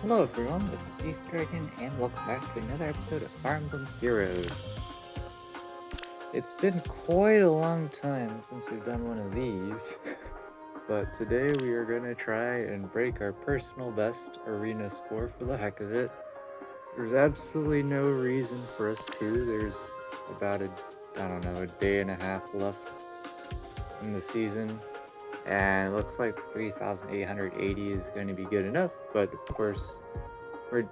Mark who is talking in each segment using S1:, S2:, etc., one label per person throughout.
S1: Hello everyone, this is East Dragon, and welcome back to another episode of Fire Emblem Heroes. It's been quite a long time since we've done one of these, but today we are going to try and break our personal best arena score for the heck of it. There's absolutely no reason for us to. There's about a day and a half left in the season, and it looks like 3,880 is going to be good enough, but of course, we're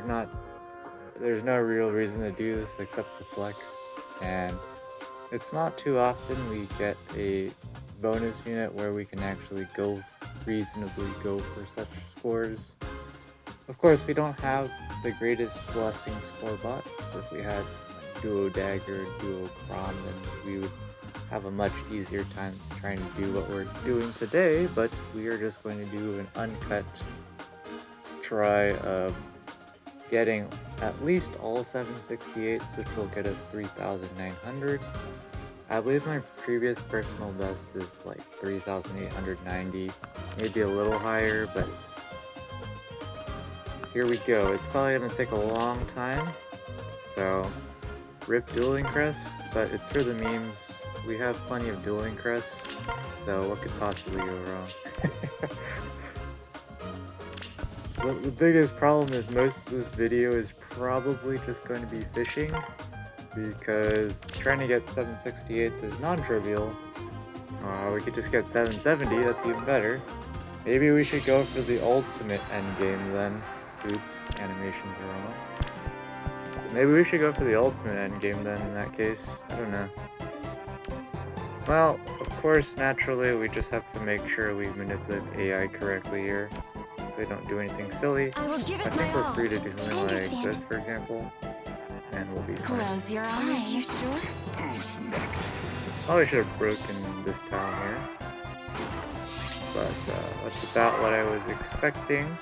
S1: not, there's no real reason to do this except to flex, and it's not too often we get a bonus unit where we can actually reasonably go for such scores. Of course, we don't have the greatest blessing score bots. If we had like Duo Dagger, Duo Crom, then we would have a much easier time trying to do what we're doing today, but we are just going to do an uncut try of getting at least all 768s, which will get us 3,900. I believe my previous personal best is like 3,890, maybe a little higher, but here we go. It's probably going to take a long time, so rip Dueling Crest, but it's for the memes. We have plenty of Dueling Crests, so what could possibly go wrong? The biggest problem is most of this video is probably just going to be fishing, because trying to get 768s is non-trivial. We could just get 770, that's even better. Maybe we should go for the ultimate endgame then. Oops, animations are wrong. Maybe we should go for the ultimate endgame then in that case. I don't know. Well, of course, naturally, we just have to make sure we manipulate AI correctly here. They don't do anything silly. I think we're free to do something like this, for example, and we'll be fine.
S2: Close your eyes. Are you sure?
S3: Who's next?
S1: Probably should have broken this tile here, but that's about what I was expecting,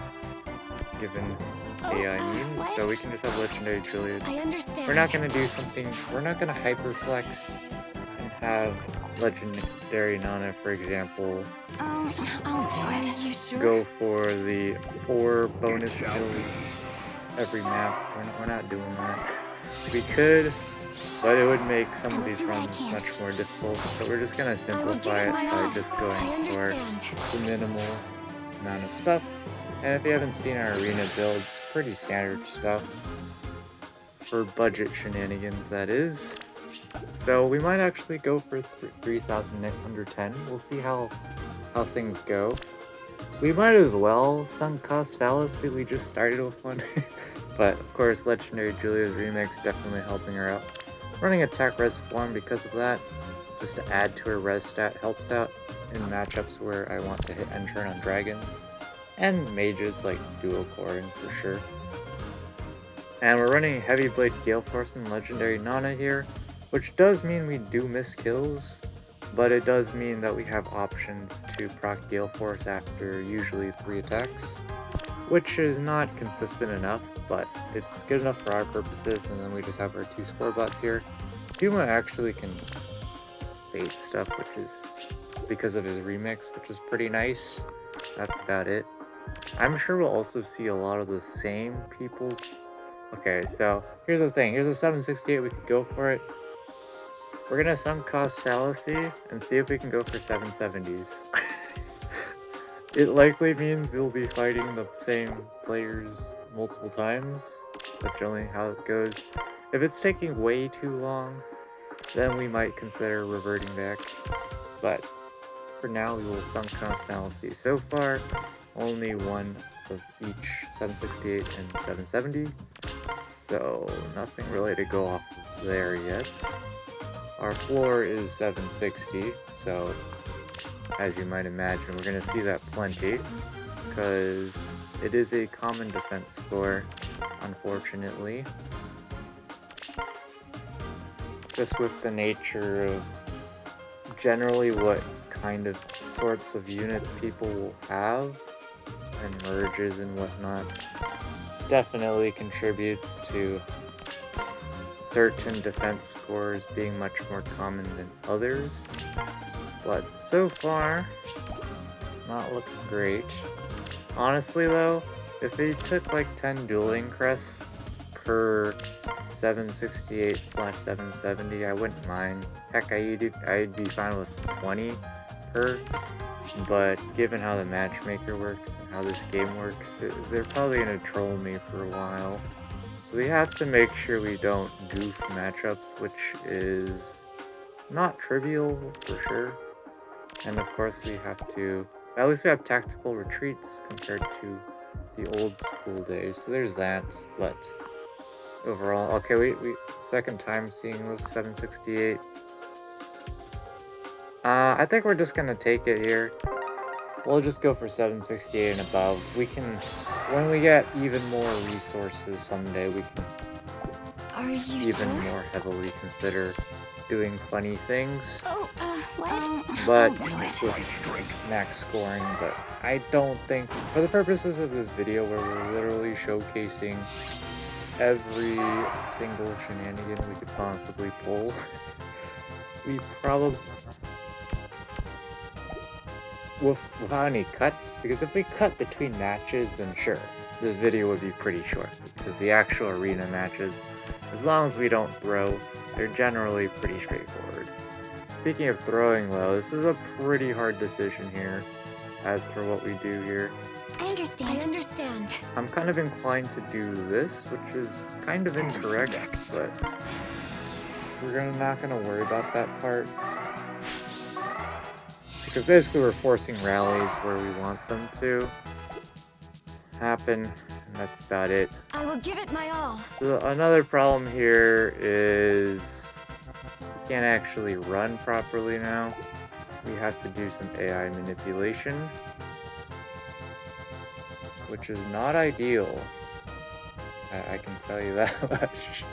S1: given AI memes. So we can just have Legendary Juliet.
S2: I understand.
S1: We're not gonna do something. We're not gonna hyperflex and have Legendary Nana, for example.
S2: I'll do it. You sure?
S1: Go for the 4 bonus kills every map. We're not doing that. We could, but it would make some of these runs much more difficult. So we're just gonna simplify it by just going for the minimal amount of stuff. And if you haven't seen our arena build, pretty standard stuff for budget shenanigans, that is. So we might actually go for 3,910. We'll see how things go. We might as well. Sunk cost fallacy, we just started with one. But of course, Legendary Julia's remix definitely helping her out. Running attack res form because of that, just to add to her res stat, helps out in matchups where I want to hit end turn on dragons. And mages like Duo Corin for sure. And we're running Heavy Blade Gale Force and Legendary Nana here, which does mean we do miss kills, but it does mean that we have options to proc Gale Force after usually 3 attacks, which is not consistent enough, but it's good enough for our purposes. And then we just have our 2 score bots here. Duma actually can bait stuff, which is because of his remix, which is pretty nice. That's about it. I'm sure we'll also see a lot of the same people's... Okay, so here's the thing. Here's a 768, we could go for it. We're gonna sunk cost fallacy and see if we can go for 770s. It likely means we'll be fighting the same players multiple times. That's generally how it goes. If it's taking way too long, then we might consider reverting back. But for now, we will sunk cost fallacy. So far, only one of each 768 and 770. So nothing really to go off of there yet. Our floor is 760, so as you might imagine, we're going to see that plenty, because it is a common defense score, unfortunately. Just with the nature of generally what kind of sorts of units people will have, and merges and whatnot, definitely contributes to certain defense scores being much more common than others. But so far, not looking great. Honestly though, if they took like 10 dueling crests per 768/770, I wouldn't mind. Heck, I'd be fine with 20 per. But given how the matchmaker works and how this game works, they're probably gonna troll me for a while. So we have to make sure we don't goof matchups, which is not trivial for sure. And of course we have to, at least we have tactical retreats compared to the old school days. So there's that, but overall, okay, we second time seeing this 768. I think we're just gonna take it here. We'll just go for 768 and above. We can, when we get even more resources someday, we can even more heavily consider doing funny things.
S2: Oh, what?
S1: But with max scoring, but I don't think, for the purposes of this video where we're literally showcasing every single shenanigan we could possibly pull, we probably, without any cuts, because if we cut between matches, then sure, this video would be pretty short, because the actual arena matches, as long as we don't throw, they're generally pretty straightforward. Speaking of throwing though, this is a pretty hard decision here, as for what we do here.
S2: I understand.
S1: I'm kind of inclined to do this, which is kind of incorrect, but we're not gonna worry about that part. Because basically we're forcing rallies where we want them to happen, and that's about it.
S2: I will give it my all.
S1: So another problem here is we can't actually run properly now. We have to do some AI manipulation, which is not ideal. I can tell you that much.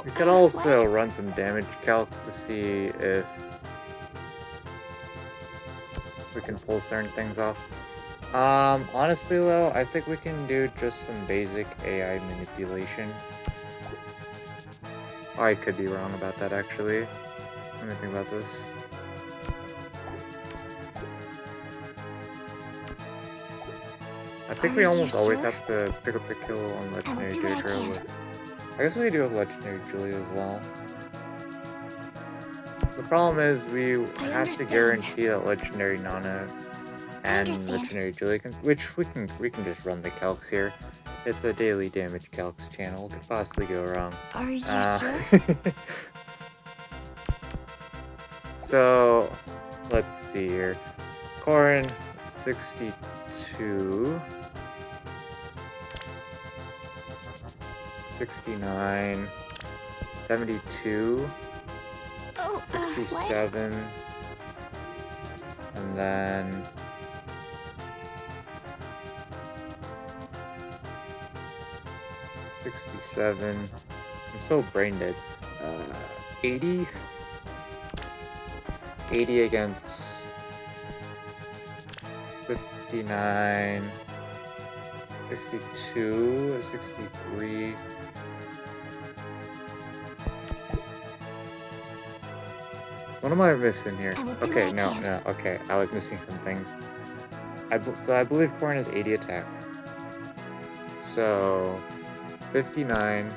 S1: We could also run some damage calcs to see if we can pull certain things off. Honestly though, I think we can do just some basic AI manipulation. Oh, I could be wrong about that actually. Let me think about this. I think we almost always have to pick up the kill on Legendary Daedra with... I guess we do have Legendary Julia as well. The problem is we have to guarantee that Legendary Nana and Legendary Julia can, which we can just run the calcs here. It's a daily damage calcs channel. What could possibly go wrong?
S2: Are you sure?
S1: So let's see here. Corrin 62. 69, 72, 67, and then 67. I'm so brain dead. 80? 80 against 59, 62, 63. What am I missing here? Okay, no, okay, I was missing some things. So I believe Corrin has 80 attack. So 59,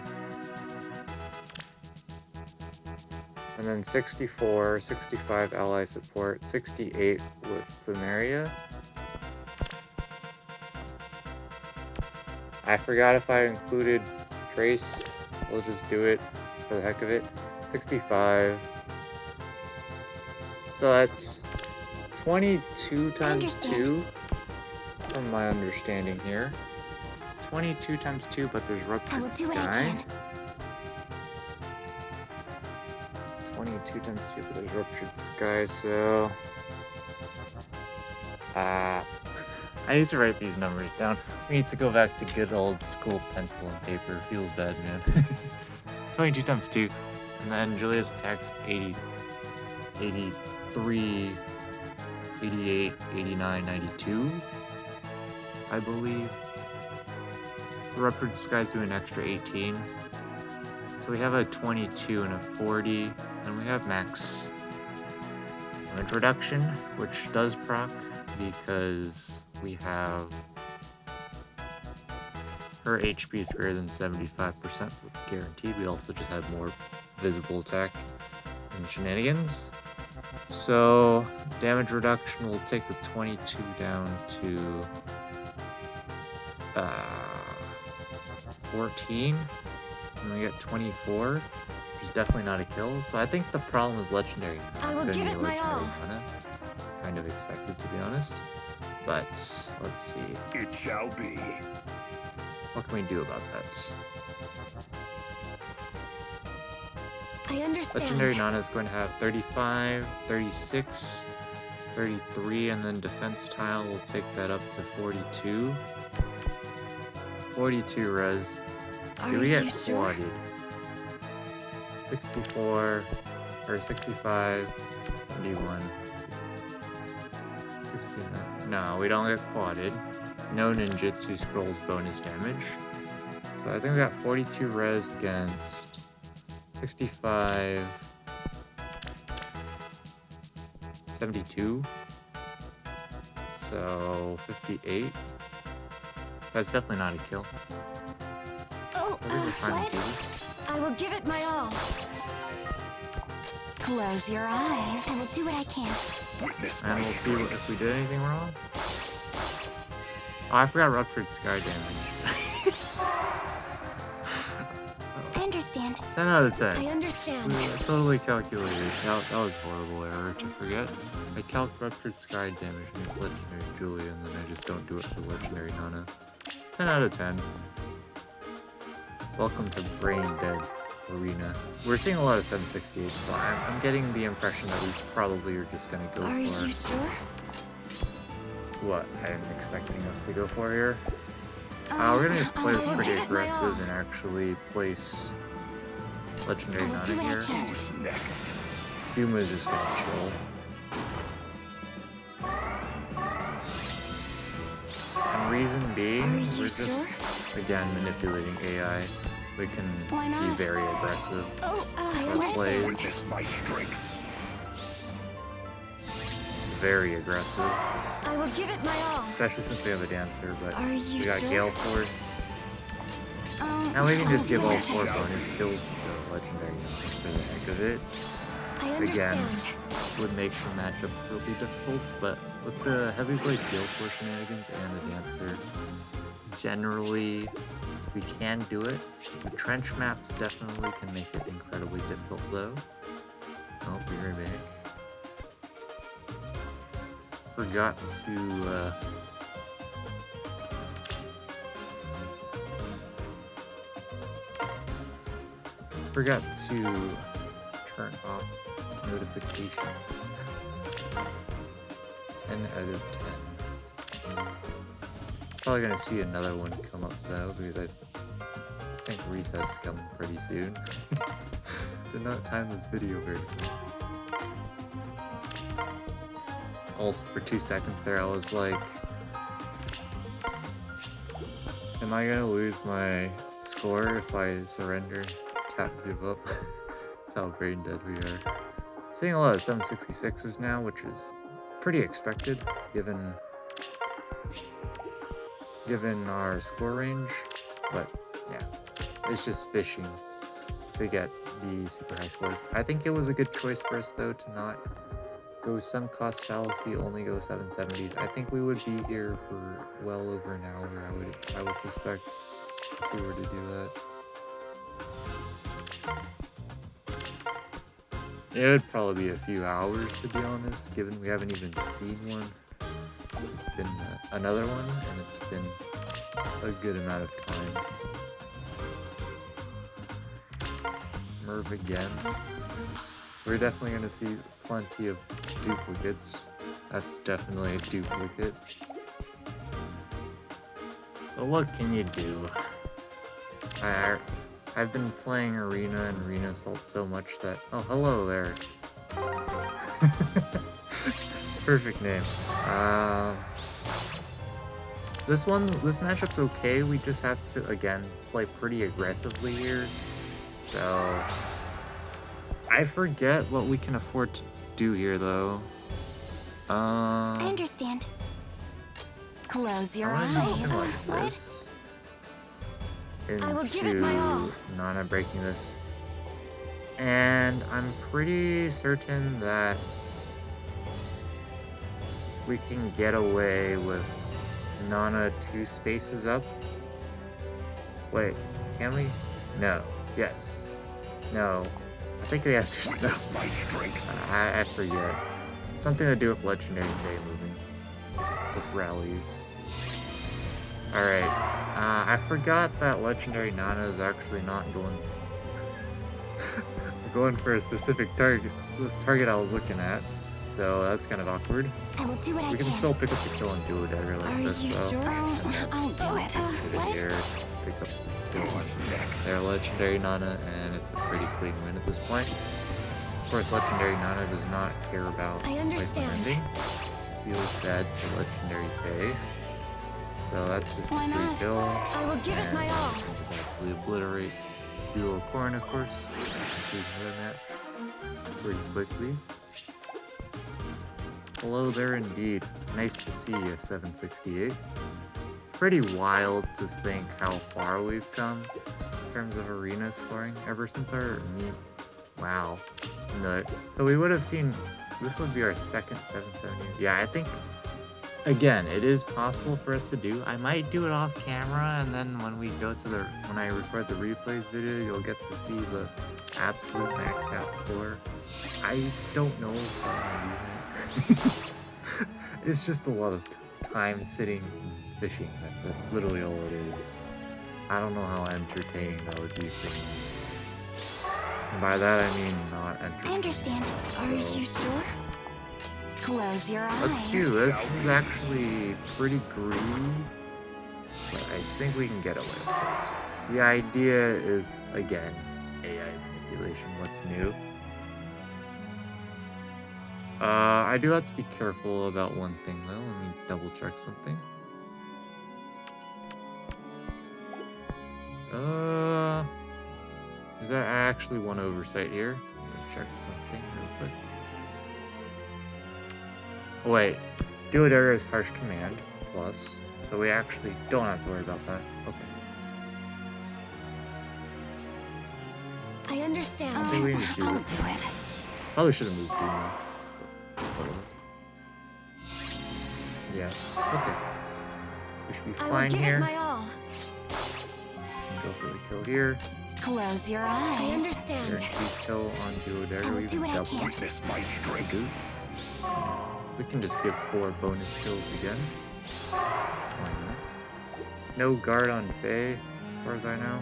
S1: and then 64, 65 ally support, 68 with Plumeria. I forgot if I included Trace. We'll just do it for the heck of it. 65. So that's 22 times 2, from my understanding here. 22 times 2, but there's Ruptured Sky. 22 times 2, but there's Ruptured Sky, so... I need to write these numbers down. We need to go back to good old school pencil and paper. Feels bad, man. 22 times 2, and then Julia's attack's 80, 83, 88, 89, 92, I believe. So Ruptured Sky's doing an extra 18. So we have a 22 and a 40, and we have max Damage reduction, which does proc because we have her HP is greater than 75%, so it's guaranteed. We also just have more visible attack and shenanigans. So damage reduction will take the 22 down to 14, and we get 24, which is definitely not a kill. So I think the problem is legendary.
S2: I will give it my all.
S1: Kind of expected, to be honest. But let's see.
S3: It shall be.
S1: What can we do about that?
S2: I understand.
S1: Legendary Nana is going to have 35, 36, 33, and then defense tile will take that up to 42. 42 res.
S2: Are
S1: Do we
S2: you
S1: get
S2: sure?
S1: quadded? 64, or 65, 71, 69. No, we don't get quadded. No ninjutsu scrolls bonus damage. So I think we got 42 res against 65, 72. So 58. That's definitely not a kill.
S2: Oh,
S1: I think we're trying
S2: what?
S1: to do this.
S2: I will give it my all. Close your eyes. I will do what I can.
S3: Witness
S1: And
S3: my
S1: we'll see
S3: strength.
S1: if we did anything wrong. Oh, I forgot Ruptured Sky damage.
S2: I understand.
S1: 10 out of 10.
S2: I understand.
S1: Totally calculated. That was a horrible error to forget. I calc Ruptured Sky damage against Legendary Julia, and then I just don't do it for Legendary Nana. 10 out of 10. Welcome to Brain Dead Arena. We're seeing a lot of 768, so I'm getting the impression that we probably are just gonna go
S2: Are
S1: for
S2: you sure?
S1: what I'm expecting us to go for here. We're gonna play this
S2: I will
S1: pretty
S2: give it my all.
S1: aggressive and actually place Legendary
S2: I will do
S1: Nana
S2: what I
S1: here.
S2: can.
S3: Who's next?
S1: Duma is just gonna chill. And reason being,
S2: Are you
S1: we're just,
S2: sure?
S1: again, manipulating AI. We can
S2: Why
S1: be
S2: not?
S1: very aggressive.
S2: Oh, I
S1: Or
S2: understand.
S1: plays
S3: Witness my strength.
S1: very aggressive.
S2: I will give it my all.
S1: Especially since we have a dancer, but
S2: Are you
S1: we got
S2: sure?
S1: Gale Force. And we can just give all 4 bonus kills to Legendary Nana for the heck of it.
S2: I
S1: Again,
S2: understand.
S1: would make some matchups will be difficult, but with the Heavyweight Gale Force shenanigans and the dancer, generally we can do it. The trench maps definitely can make it incredibly difficult though. Oh, we remake. Forgot to turn off notifications. 10 out of 10. Probably gonna see another one come up though, because I think reset's coming pretty soon. Did not time this video very well. Also, for 2 seconds there, I was like, am I gonna lose my score if I surrender, tap, give up? That's how brain dead we are. Seeing a lot of 766s now, which is pretty expected given our score range, but yeah, it's just fishing to get the super high scores. I think it was a good choice for us though to not go some cost fallacy, only go 770s. I think we would be here for well over an hour, I would suspect, if we were to do that. It would probably be a few hours, to be honest, given we haven't even seen one. It's been another one, and it's been a good amount of time. Merv again. We're definitely going to see plenty of duplicates. That's definitely a duplicate. But what can you do? I've been playing Arena and Arena Assault so much that... Oh, hello there. Perfect name. This matchup's okay. We just have to, again, play pretty aggressively here. So... I forget what we can afford to do here, though.
S2: I understand. Close your
S1: I
S2: eyes.
S1: want to do something like
S2: What?
S1: this.
S2: I will give it my all.
S1: Nana breaking this. And I'm pretty certain that we can get away with Nana 2 spaces up. Wait, can we? No. Yes. No. I think the answer is no.
S3: Witness my strength.
S1: I forget. Something to do with Legendary Day moving. With rallies. Alright. I forgot that Legendary Nana is actually not going... going for a specific target. This target I was looking at. So that's kind of awkward.
S2: I will do what I
S1: We can
S2: can.
S1: still pick up the kill and do whatever like
S2: Are
S1: this
S2: you
S1: though.
S2: sure?
S1: And then
S2: I'll do it.
S1: get
S2: What?
S1: in here, pick up the kill
S3: Who's
S1: on
S3: next?
S1: their Legendary Nana, and it's a pretty clean win at this point. Of course, Legendary Nana does not care about
S2: I
S1: life
S2: understand.
S1: ending. Feels bad to Legendary Faye. So that's just
S2: Why
S1: a free
S2: not?
S1: kill.
S2: I will give it
S1: And
S2: my all.
S1: we can just absolutely obliterate Duo Corn, of course. We've done that pretty quickly. Hello there indeed. Nice to see you, 768. Pretty wild to think how far we've come in terms of arena scoring ever since our meet. Wow. No. So we would have seen, this would be our second 770. Yeah, I think, again, it is possible for us to do. I might do it off camera, and then when we go to the, when I record the replays video, you'll get to see the absolute maxed out score. I don't know if I'm gonna do that. It's just a lot of time sitting fishing. That's literally all it is. I don't know how entertaining that would be for me. And by that I mean not
S2: I
S1: entertaining.
S2: understand. Are
S1: So,
S2: you sure? Close your eyes.
S1: let's do this. This is actually pretty groovy, but I think we can get away with it. The idea is, again, AI manipulation. What's new? I do have to be careful about one thing though. Let me double check something. Is there actually one oversight here? Let me check something real quick. Oh, wait. Duodera is harsh command plus, so we actually don't have to worry about that. Okay.
S2: I understand.
S1: I think we need to do
S2: I'll
S1: this.
S2: do it.
S1: Probably should have moved Duma. Yeah. Okay. We should be
S2: I will
S1: fine
S2: give
S1: here.
S2: it my all.
S1: Go for the kill here.
S2: Close your eyes. I understand.
S1: Guaranteed kill on Duodera.
S2: I will
S1: We
S2: do
S1: even
S2: what I
S1: double.
S2: can.
S3: Witness my strength.
S1: We can just give 4 bonus kills again. Why not? No guard on Faye, as far as I know.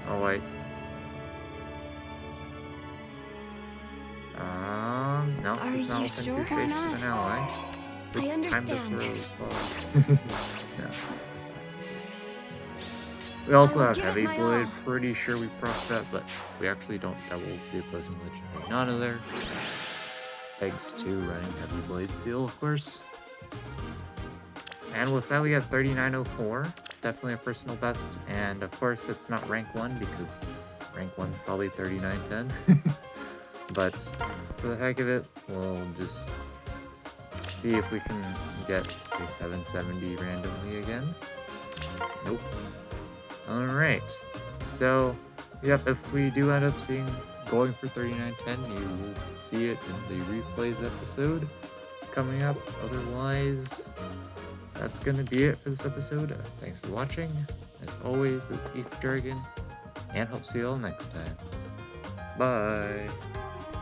S1: Oh wait. No,
S2: Are
S1: it's not
S2: you
S1: open
S2: sure
S1: to
S2: or
S1: face
S2: not?
S1: with an ally.
S2: I
S1: It's time to
S2: understand.
S1: throw fog. No. We also
S2: I will
S1: have
S2: give it
S1: Heavy
S2: my
S1: Blade.
S2: all.
S1: Pretty sure we proc that, but we actually don't double the opposing legendary Nana there. Eggs 2 running Heavy Blade Seal, of course. And with that, we got 3904. Definitely a personal best. And of course, it's not rank 1 because rank 1's probably 3910. But for the heck of it, we'll just see if we can get a 770 randomly again. Nope. Alright. So, yep, if we do end up going for 3910, you will see it in the replays episode coming up. Otherwise, that's gonna be it for this episode. Thanks for watching. As always, this is Heath Dragon, and hope to see you all next time. Bye!